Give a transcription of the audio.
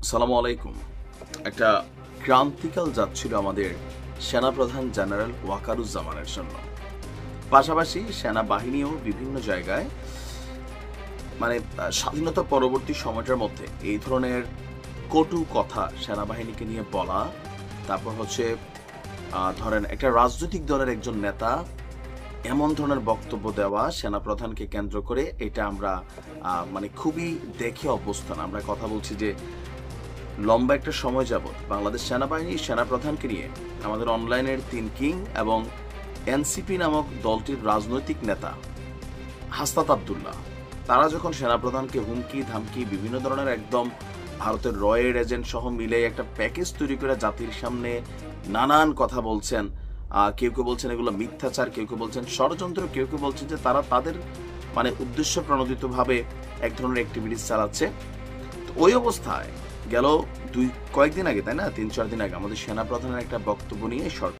সালামু আলাইকুম। একটা ক্রান্তিকাল যাচ্ছিল আমাদের সেনাপ্রধান জেনারেল ওয়াকারুজ্জামানের জন্য। পাশাপাশি সেনাবাহিনীও বিভিন্ন জায়গায় স্বাধীনতা পরবর্তী সময়টার মধ্যে এই ধরনের কটু কথা সেনাবাহিনীকে নিয়ে বলা, তারপর হচ্ছে ধরেন একটা রাজনৈতিক দলের একজন নেতা এমন ধরনের বক্তব্য দেওয়া সেনাপ্রধানকে কেন্দ্র করে, এটা আমরা খুবই দেখে অভ্যস্ত না। আমরা কথা বলছি যে লম্বা একটা সময় যাবৎ বাংলাদেশ সেনাবাহিনী সেনাপ্রধানকে নিয়ে আমাদের অনলাইনের তিন কিং এবং এনসিপি নামক দলটির রাজনৈতিক নেতা হাসনাত আবদুল্লাহ, তারা যখন সেনাপ্রধানকে হুমকি ধামকি বিভিন্ন ধরনের একদম ভারতের রয়ের এজেন্ট সহ মিলে একটা প্যাকেজ তৈরি করে জাতির সামনে নানান কথা বলছেন। কেউ কেউ বলছেন এগুলো মিথ্যাচার, কেউ কেউ বলছেন ষড়যন্ত্র, কেউ কেউ বলছেন যে তারা তাদের উদ্দেশ্য প্রণোদিতভাবে এক ধরনের অ্যাক্টিভিটিস চালাচ্ছে। তো ওই অবস্থায় গেল কয়েকদিন আগে, তাই না, 3-4 দিন আগে আমাদের সেনাপ্রধানের একটা বক্তব্য নিয়ে সরকার